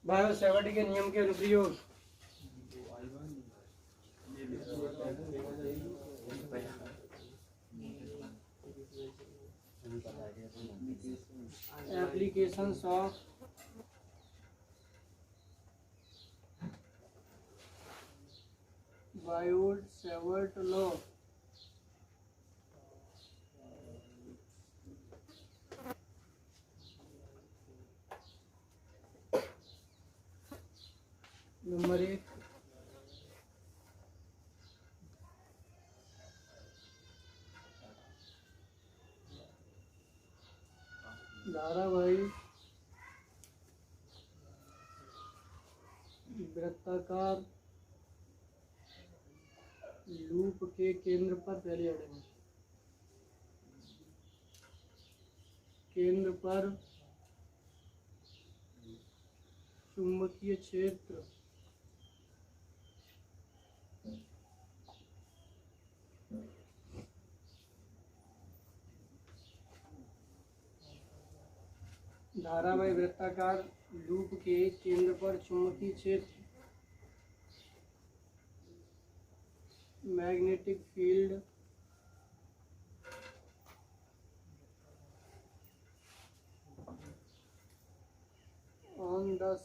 Biosafety के नियम के अनुप्रयोग। Applications of biosafety law. Number 1, धारावाही वृत्ताकार लूप के केंद्र पर पहले हटेंगे। केंद्र पर चुंबकीय क्षेत्र धारावाही वृत्ताकार लूप के केंद्र पर चुंबकीय क्षेत्र magnetic field on the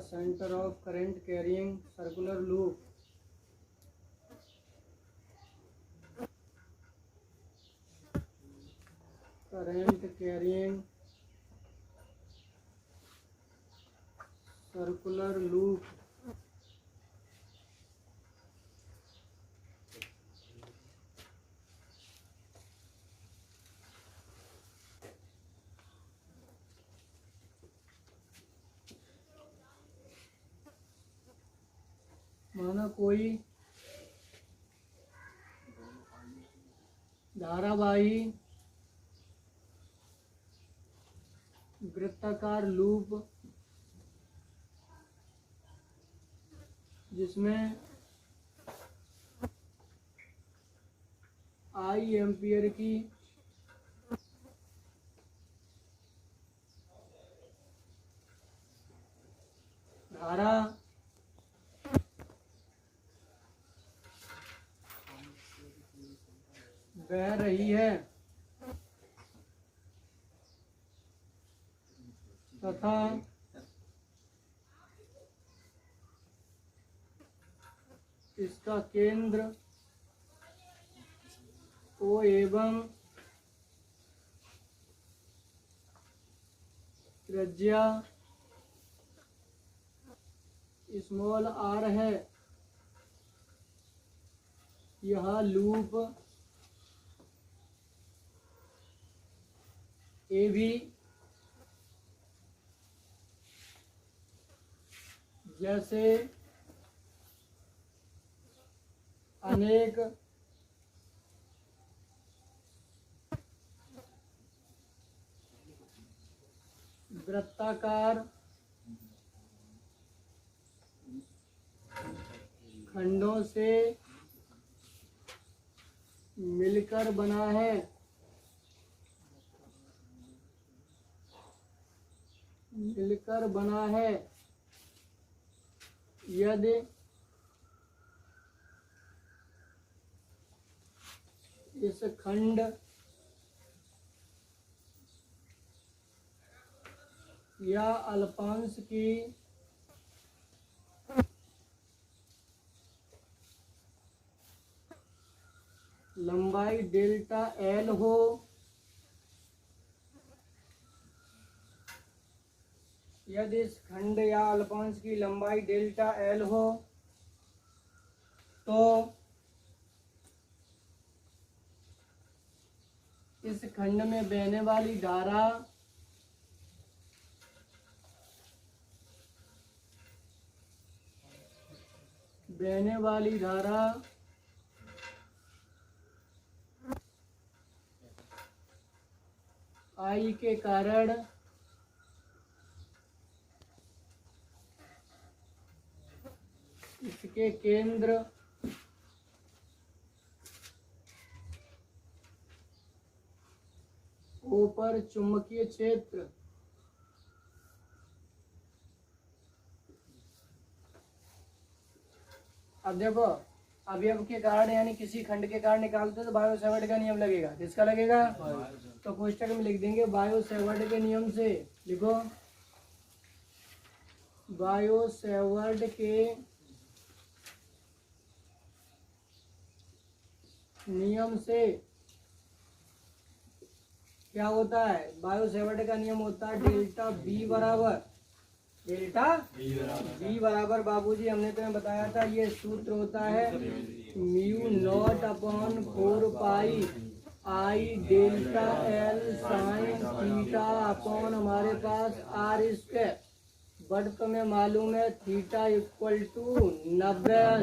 centre of current carrying circular loop current carrying circular loop माना कोई धारावाही वृत्ताकार लूप जिसमें I एम्पियर की धारा बह रही है तथा इसका केंद्र O एवं त्रिज्या स्मॉल r है। यह लूप ए भी जैसे अनेक वृत्ताकार खंडों से मिलकर बना है। यदि इस खंड या अल्पांश की लंबाई डेल्टा एल हो यदि इस खंड या अल्पांश की लंबाई डेल्टा एल हो तो इस खंड में बहने वाली धारा I के कारण इसके केंद्र ओ पर चुंबकीय क्षेत्र अब देखो अवयव के कारण यानी किसी खंड के कारण निकालते तो बायो सेवर्ट का नियम लगेगा। किसका लगेगा? तो कोष्टक में लिख देंगे बायो सेवर्ट के नियम से। लिखो बायो सेवर्ट के नियम से क्या होता है? बायो सेवर्ट का नियम होता है डेल्टा बी बराबर बाबूजी हमने तुम्हें बताया था ये सूत्र होता है mu not upon 4 pi I delta L sine theta upon हमारे पास आर स्क्वायर। बट तुम्हें मालूम है थीटा इक्वल टू 90।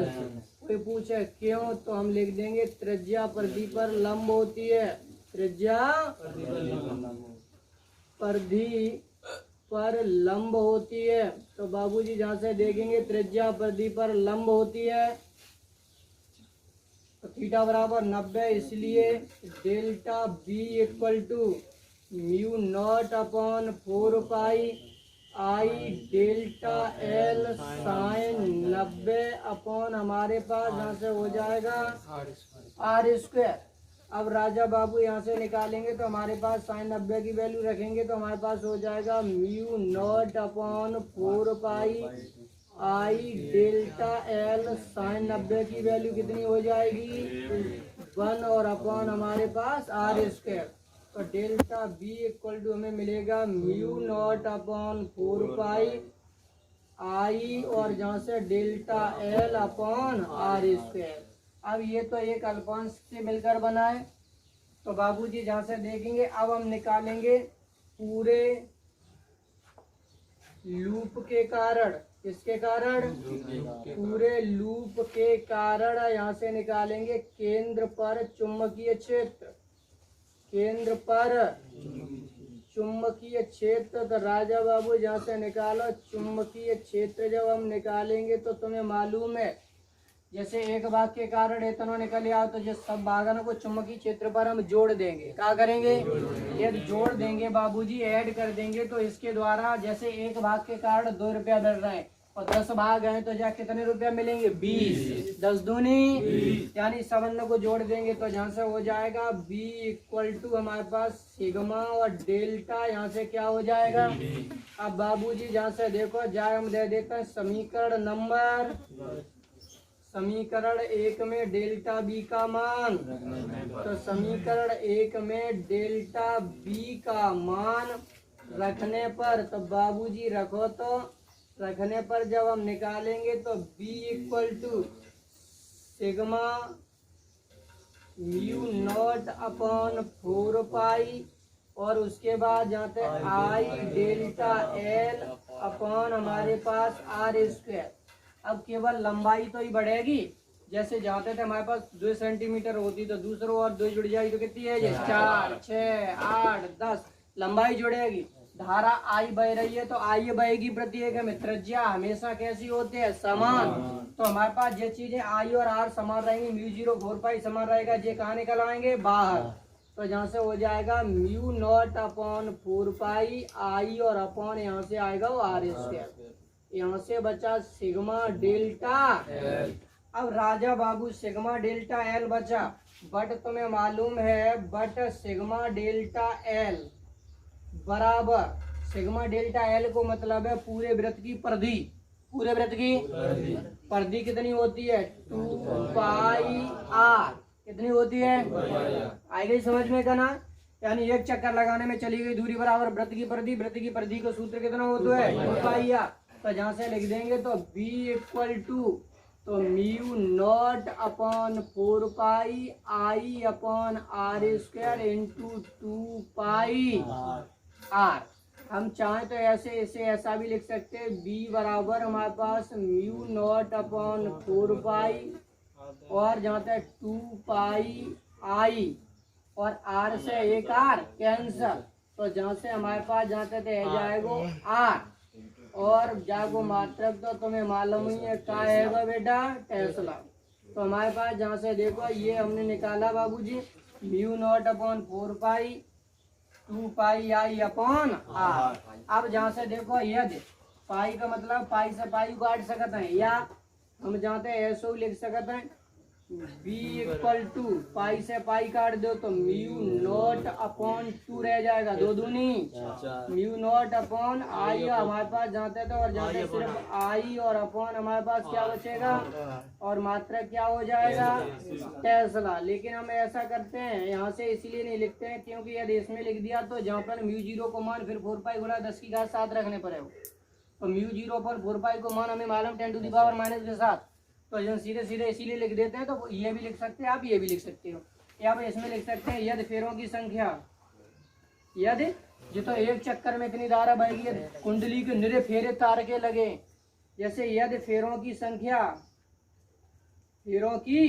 कोई पूछे क्यों तो हम लिख देंगे त्रिज्या परिधि पर लंब होती है। त्रिज्या परिधि पर लंब होती है। तो बाबूजी जहाँ से देखेंगे त्रिज्या परिधि पर लंब होती है तो थीटा बराबर 90, इसलिए delta B equal to mu not upon 4 pi I delta L sine 90 upon हमारे पास यहाँ से हो जाएगा आर स्क्वायर। अब राजा बाबू यहाँ से निकालेंगे तो हमारे पास साइन 90 की वैल्यू रखेंगे तो हमारे पास हो जाएगा mu naught upon 4 pi I delta L sine 90 की वैल्यू कितनी हो जाएगी 1 और अपॉन हमारे पास आर स्क्वायर। तो डेल्टा बी इक्वल टू हमें मिलेगा mu not upon 4 pi I और जहाँ से delta L upon R square. अब ये तो एक अल्पांश से मिलकर बना है तो बाबूजी जहाँ से देखेंगे अब हम निकालेंगे पूरे लूप के कारण। किसके कारण? पूरे लूप के कारण यहाँ से निकालेंगे केंद्र पर चुंबकीय क्षेत्र। केंद्र पर चुंबकीय क्षेत्र तो राजा बाबू जहाँ से निकालो चुंबकीय क्षेत्र जब हम निकालेंगे तो तुम्हें मालूम है जैसे एक भाग के कारण इतना निकल आओ तो जिस सब भागों को चुंबकीय क्षेत्र पर हम जोड़ देंगे। क्या करेंगे? ये जोड़ देंगे बाबूजी, ऐड कर देंगे तो इसके द्वारा जैसे एक भाग के कारण 2 रुपया बढ़ रहे हैं और 10 भाग हैं तो जा कितने रुपया मिलेंगे? 20। 10 दूनी यानी संबंध को जोड़ देंगे तो जहाँ से हो जाएगा बी इक्वल टू हमारे पास सिग्मा और डेल्टा यहाँ से क्या हो जाएगा। अब बाबूजी जहाँ से देखो जाए हम दे देते हैं समीकरण नंबर समीकरण 1 में डेल्टा बी का मान। तो समीकरण 1 में डेल्टा बी का मान रखने पर तो बाबूजी रखो तो रखने पर जब हम निकालेंगे तो b equal to sigma mu not upon 4 pi और उसके बाद जाते आई डेल्टा एल अपॉन हमारे पास आर स्क्वायर। अब केवल लंबाई तो ही बढ़ेगी। जैसे जाते थे हमारे पास 2 सेंटीमीटर होती तो दूसरों और 2 जुड़ जाएगी तो कितनी है? 4, 6, 8, 10 लंबाई जुड़ेगी। धारा आई बह रही है तो आई बहेगी प्रत्येक में। त्रिज्या हमेशा कैसी होती है? समान। तो हमारे पास ये चीजें आई और आर समान रहेंगी, म्यू 0 4 पाई समान रहेगा। ये कहाँ निकल आएंगे? बाहर। तो जहाँ से हो जाएगा mu naught upon 4 pi I और अपॉन यहाँ से आएगा वो आर स्क्वायर। यहाँ से बचा सिग्मा डेल्टा। अब Raja Babu sigma delta L बचा बट तुम्हें मालूम है बट सिग्मा डेल्टा एल बराबर सिग्मा डेल्टा एल को मतलब है पूरे वृत्त की परिधि। पूरे वृत्त की परिधि कितनी होती है? 2 पाई आर। कितनी होती है? आई गई समझ में का ना? यानी एक चक्कर लगाने में चली गई दूरी बराबर वृत्त की परिधि। वृत्त की परिधि का सूत्र कितना होता है? 2 पाई आर। तो जहाँ से लिख देंगे तो b इक्वल टू तो mu not upon 4 pi I upon R square into 2 pi R. हम चाहें तो ऐसे इसे ऐसा भी लिख सकते हैं b बराबर हमारे पास म्यू नॉट अपॉन 4 पाई और जहाँ तक 2 पाई आई और आर से एक आर कैंसर। तो जहाँ से हमारे पास जहाँ तक रह जाएगा आर और जागो मात्रक तो तुम्हें मालूम ही है क्या है बेटा? टेस्ला। तो हमारे पास जहाँ से देखो ये हमने निकाला बाबूजी mu not upon 4 pi 2 pi I upon R. अब जहाँ से देखो यदि पाई का मतलब पाई से पाई काट सकते हैं, या हम जानते हैं ऐसो लिख सकते हैं b इक्वल टू पाई से पाई काट दो तो म्यू नॉट अपॉन 2 रह जाएगा, 2 दूनी म्यू नॉट अपॉन आई हमारे पास जानते तो, और जानते सिर्फ आई और अपॉन हमारे पास क्या बचेगा और मात्रा क्या हो जाएगा टेस्ला। लेकिन हम ऐसा करते हैं यहाँ से इसीलिए नहीं लिखते हैं क्योंकि यदि इसमें लिख दिया तो जहाँ पर म्यू 0 को मान फिर 4 पाई गुणा 10 की घात 7 रखने पड़े, तो म्यू 0 पर 4 पाई को मान हमें मालूम 10 टू द पावर माइनस के साथ, तो हम सीधे सीधे इसीलिए लिख देते हैं। तो ये भी लिख सकते हैं आप, ये भी लिख सकते हो, या आप इसमें लिख सकते हैं यदि फेरों की संख्या, यदि जो तो एक चक्कर में इतनी धारा बहेगी कुंडली के निरे फेरे तार के लगे, जैसे यदि फेरों की संख्या, फेरों की,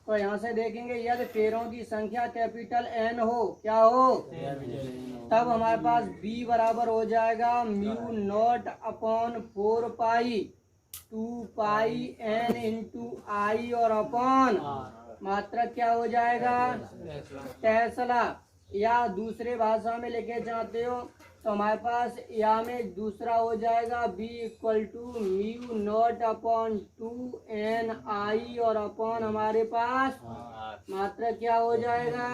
तो यहाँ से देखेंगे यदि फेरों की संख्या कैपिटल N हो, क्या हो, तब हमारे पास B बराबर हो जाएगा म्यू नॉट अपॉन 4 पाई 2 पाई N इंटू आई और अपॉन मात्रा क्या हो जाएगा टेस्ला। या दूसरे भाषा में लिखे चाहते हो तो हमारे पास या में दूसरा हो जाएगा b equal to mu not upon 2 n I और अपॉन हमारे पास मात्रा क्या हो जाएगा।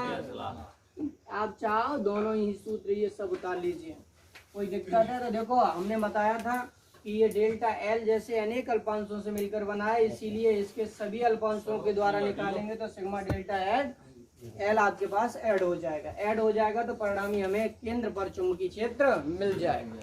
आप चाहो दोनों ही सूत्र ये सब उतार लीजिए, कोई दिक्कत है तो देखो हमने बताया था कि ये डेल्टा एल जैसे अनेक अल्पांशों से मिलकर बना है, इसीलिए इसके सभी अल्पांशों के द्वारा निकालेंगे तो सिग्मा डेल्टा एल आपके पास ऐड हो जाएगा। ऐड हो जाएगा तो परिणामी हमें केंद्र पर चुंबकीय क्षेत्र मिल जाएगा।